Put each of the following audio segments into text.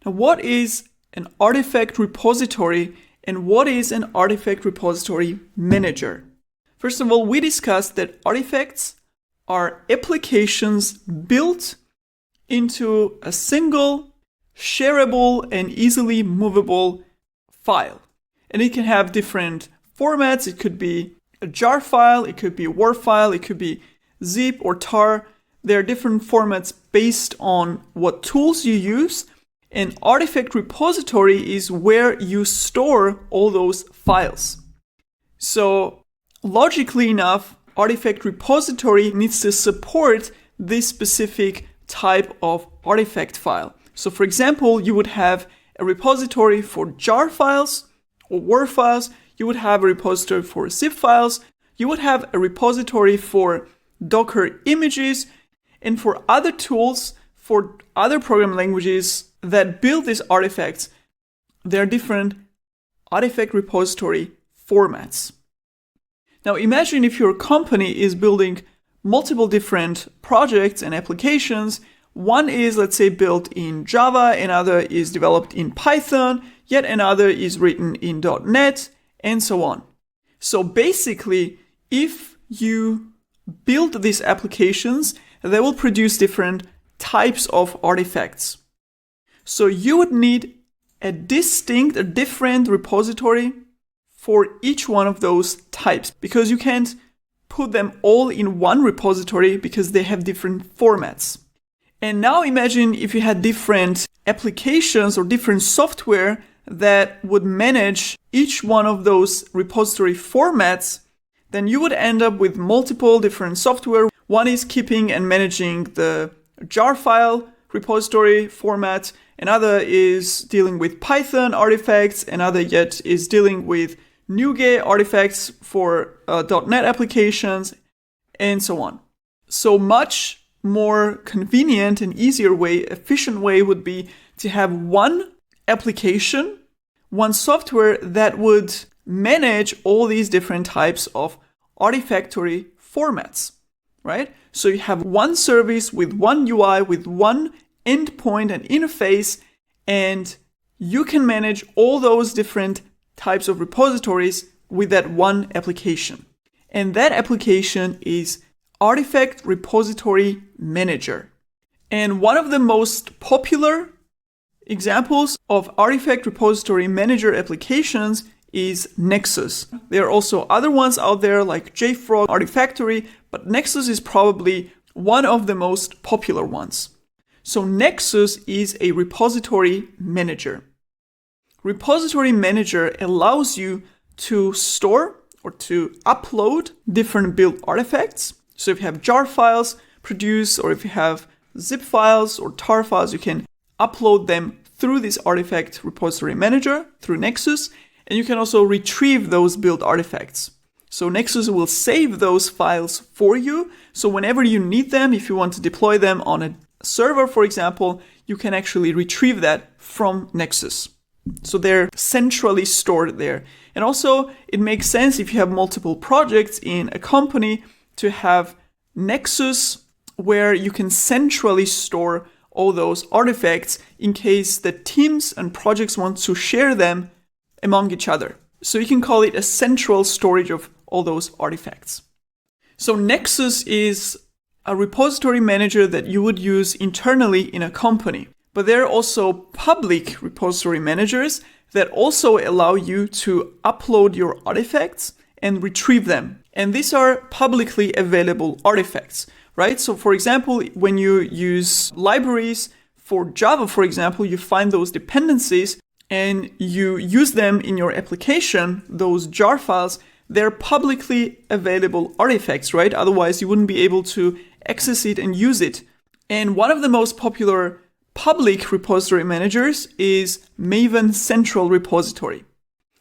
Now, what is an artifact repository and what is an artifact repository manager? First of all, we discussed that artifacts are applications built into a single, shareable, and easily movable file. And it can have different formats. It could be a jar file, it could be a WAR file, it could be zip or tar. There are different formats based on what tools you use. An artifact repository is where you store all those files. So logically enough, artifact repository needs to support this specific type of artifact file. So for example, you would have a repository for jar files or WAR files. You would have a repository for zip files. You would have a repository for Docker images and for other tools, for other programming languages that build these artifacts. There are different artifact repository formats. Now imagine if your company is building multiple different projects and applications. One is, let's say, built in Java, another is developed in Python, yet another is written in .NET, and so on. So basically, if you build these applications, they will produce different types of artifacts. So you would need a different repository for each one of those types, because you can't put them all in one repository because they have different formats. And now imagine if you had different applications or different software that would manage each one of those repository formats, then you would end up with multiple different software. One is keeping and managing the jar file repository format. Another is dealing with Python artifacts. Another yet is dealing with NuGet artifacts for .NET applications, and so on. So much more convenient and easier way, efficient way would be to have one application, one software that would manage all these different types of artifactory formats, right? So you have one service with one UI, with one endpoint and interface, and you can manage all those different types of repositories with that one application. And that application is Artifact Repository Manager. And one of the most popular examples of Artifact Repository Manager applications is Nexus. There are also other ones out there like JFrog, Artifactory, but Nexus is probably one of the most popular ones. So Nexus is a repository manager. Repository Manager allows you to store or to upload different build artifacts. So if you have jar files produced, or if you have zip files or tar files, you can upload them through this Artifact Repository Manager, through Nexus, and you can also retrieve those build artifacts. So Nexus will save those files for you. So whenever you need them, if you want to deploy them on a server, for example, you can actually retrieve that from Nexus. So they're centrally stored there. And also it makes sense if you have multiple projects in a company to have Nexus where you can centrally store all those artifacts in case the teams and projects want to share them among each other. So you can call it a central storage of all those artifacts. So Nexus is a repository manager that you would use internally in a company. But there are also public repository managers that also allow you to upload your artifacts and retrieve them. And these are publicly available artifacts, right? So for example, when you use libraries for Java, for example, you find those dependencies and you use them in your application, those jar files, they're publicly available artifacts, right? Otherwise, you wouldn't be able to access it and use it. And one of the most popular public repository managers is Maven Central Repository.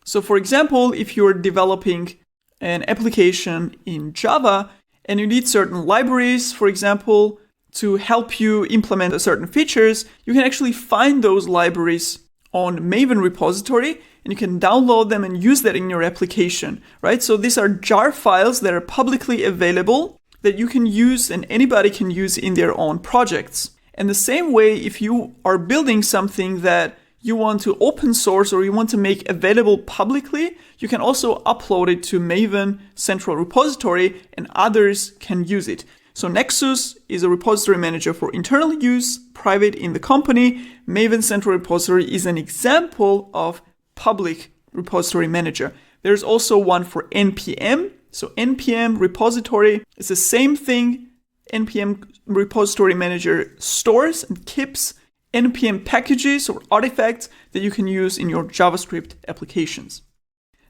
So for example, if you're developing an application in Java and you need certain libraries, for example, to help you implement certain features, you can actually find those libraries on Maven repository and you can download them and use that in your application, right? So these are jar files that are publicly available that you can use and anybody can use in their own projects. And the same way, if you are building something that you want to open source or you want to make available publicly, you can also upload it to Maven Central Repository and others can use it. So Nexus is a repository manager for internal use, private in the company. Maven Central Repository is an example of public repository manager. There's also one for NPM. So NPM repository is the same thing. NPM repository manager stores and keeps NPM packages or artifacts that you can use in your JavaScript applications.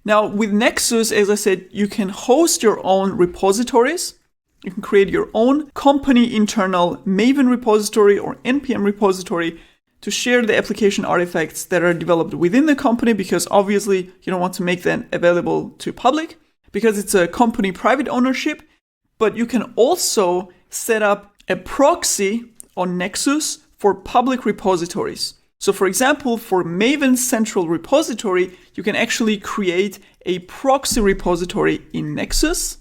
Now with Nexus, as I said, you can host your own repositories. You can create your own company internal Maven repository or NPM repository to share the application artifacts that are developed within the company, because obviously you don't want to make them available to public because it's a company private ownership. But you can also set up a proxy on Nexus for public repositories. So for example, for Maven Central Repository, you can actually create a proxy repository in Nexus.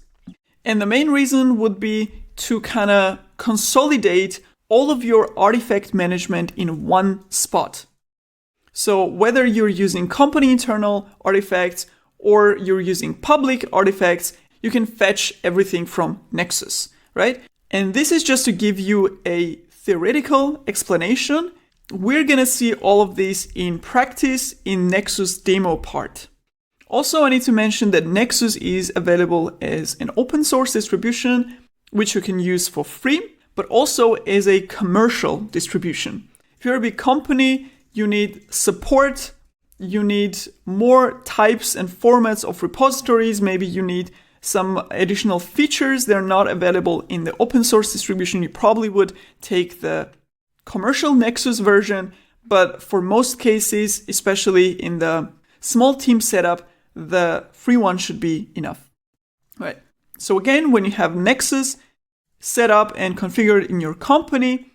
And the main reason would be to kind of consolidate all of your artifact management in one spot. So whether you're using company internal artifacts or you're using public artifacts, you can fetch everything from Nexus, right? And this is just to give you a theoretical explanation. We're going to see all of this in practice in Nexus demo part. Also, I need to mention that Nexus is available as an open source distribution, which you can use for free, but also as a commercial distribution. If you're a big company, you need support, you need more types and formats of repositories, maybe you need some additional features that are not available in the open source distribution. You probably would take the commercial Nexus version, but for most cases, especially in the small team setup, the free one should be enough. Right. So again, when you have Nexus set up and configured in your company,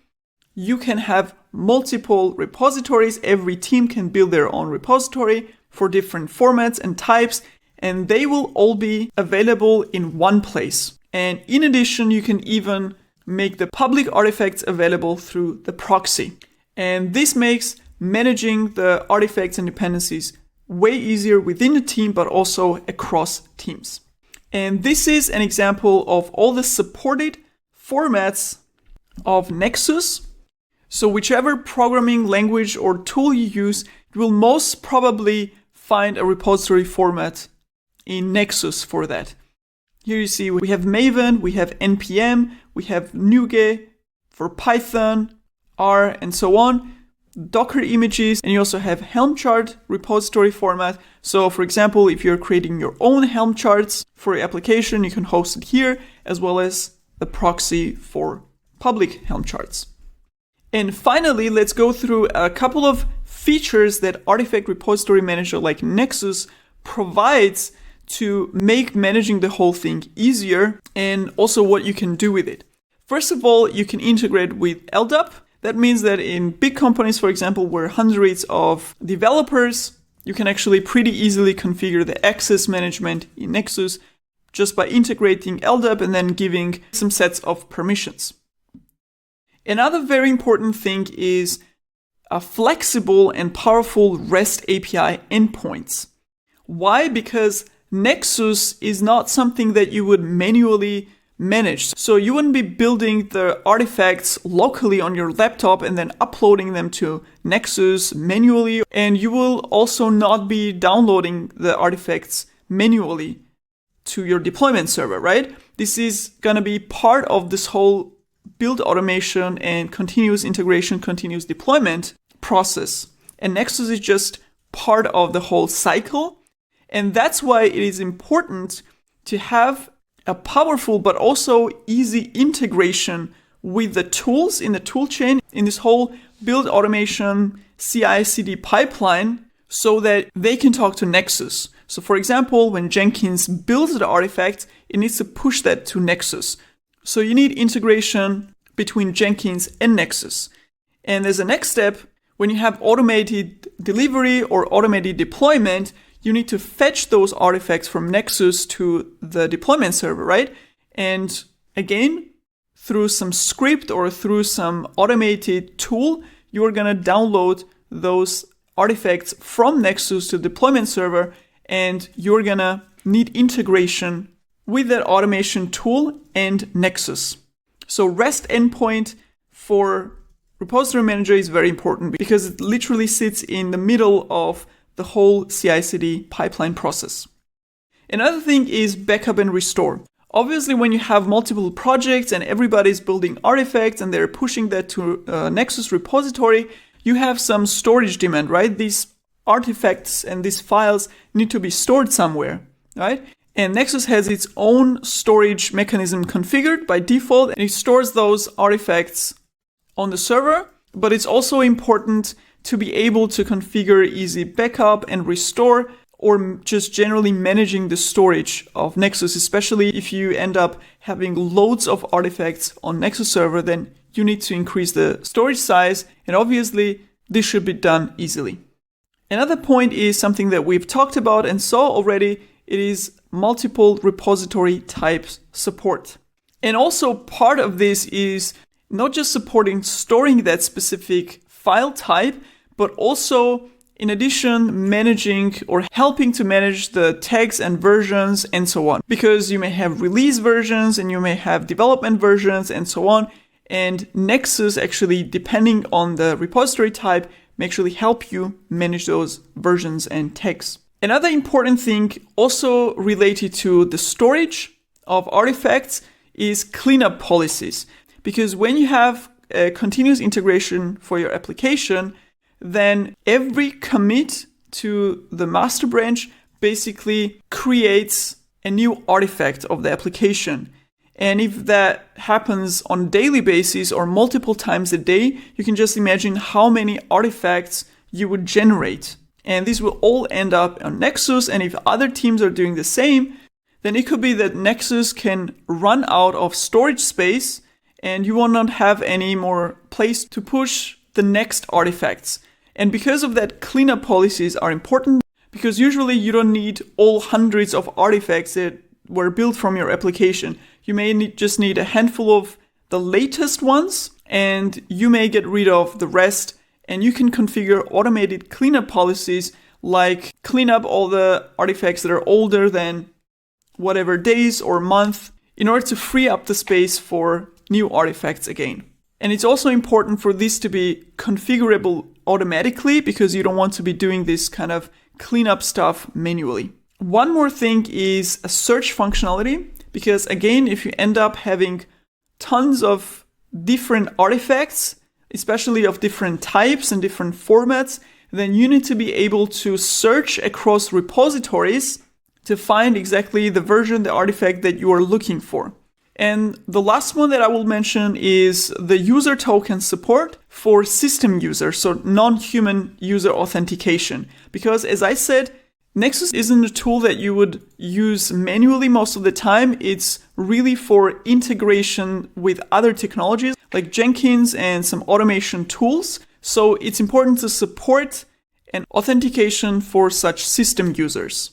you can have multiple repositories. Every team can build their own repository for different formats and types, and they will all be available in one place. And in addition, you can even make the public artifacts available through the proxy. And this makes managing the artifacts and dependencies way easier within the team, but also across teams. And this is an example of all the supported formats of Nexus. So whichever programming language or tool you use, you will most probably find a repository format in Nexus for that. Here you see we have Maven, we have NPM, we have NuGet for Python, R, and so on. Docker images, and you also have Helm chart repository format. So for example, if you're creating your own Helm charts for your application, you can host it here, as well as the proxy for public Helm charts. And finally, let's go through a couple of features that Artifact Repository Manager like Nexus provides to make managing the whole thing easier, and also what you can do with it. First of all, you can integrate with LDAP. That means that in big companies, for example, where hundreds of developers, you can actually pretty easily configure the access management in Nexus just by integrating LDAP and then giving some sets of permissions. Another very important thing is a flexible and powerful REST API endpoints. Why? Because Nexus is not something that you would manually manage. So you wouldn't be building the artifacts locally on your laptop and then uploading them to Nexus manually. And you will also not be downloading the artifacts manually to your deployment server, right? This is going to be part of this whole build automation and continuous integration, continuous deployment process. And Nexus is just part of the whole cycle. And that's why it is important to have a powerful but also easy integration with the tools in the toolchain in this whole build automation CI/CD pipeline so that they can talk to Nexus. So for example, when Jenkins builds the artifact, it needs to push that to Nexus. So you need integration between Jenkins and Nexus. And as a next step, when you have automated delivery or automated deployment, you need to fetch those artifacts from Nexus to the deployment server, right? And again, through some script or through some automated tool, you're going to download those artifacts from Nexus to deployment server, and you're going to need integration with that automation tool and Nexus. So REST endpoint for Repository Manager is very important because it literally sits in the middle of the whole CI/CD pipeline process. Another thing is backup and restore. Obviously, when you have multiple projects and everybody's building artifacts and they're pushing that to Nexus repository, you have some storage demand, right? These artifacts and these files need to be stored somewhere, right? And Nexus has its own storage mechanism configured by default, and it stores those artifacts on the server. But it's also important to be able to configure easy backup and restore, or just generally managing the storage of Nexus, especially if you end up having loads of artifacts on Nexus server, then you need to increase the storage size, and obviously this should be done easily. Another point is something that we've talked about and saw already. It is multiple repository types support. And also part of this is not just supporting storing that specific file type, but also in addition, managing or helping to manage the tags and versions and so on. Because you may have release versions and you may have development versions and so on. And Nexus actually, depending on the repository type, may actually help you manage those versions and tags. Another important thing also related to the storage of artifacts is cleanup policies. Because when you have a continuous integration for your application, then every commit to the master branch basically creates a new artifact of the application. And if that happens on a daily basis or multiple times a day, you can just imagine how many artifacts you would generate. And these will all end up on Nexus. And if other teams are doing the same, then it could be that Nexus can run out of storage space and you will not have any more place to push the next artifacts. And because of that, cleanup policies are important, because usually you don't need all hundreds of artifacts that were built from your application. You may just need a handful of the latest ones, and you may get rid of the rest. And you can configure automated cleanup policies, like clean up all the artifacts that are older than whatever days or month, in order to free up the space for new artifacts again. And it's also important for this to be configurable automatically, because you don't want to be doing this kind of cleanup stuff manually. One more thing is a search functionality, because again, if you end up having tons of different artifacts, especially of different types and different formats, then you need to be able to search across repositories to find exactly the version, the artifact that you are looking for. And the last one that I will mention is the user token support for system users, so non-human user authentication. Because as I said, Nexus isn't a tool that you would use manually most of the time. It's really for integration with other technologies like Jenkins and some automation tools. So it's important to support an authentication for such system users.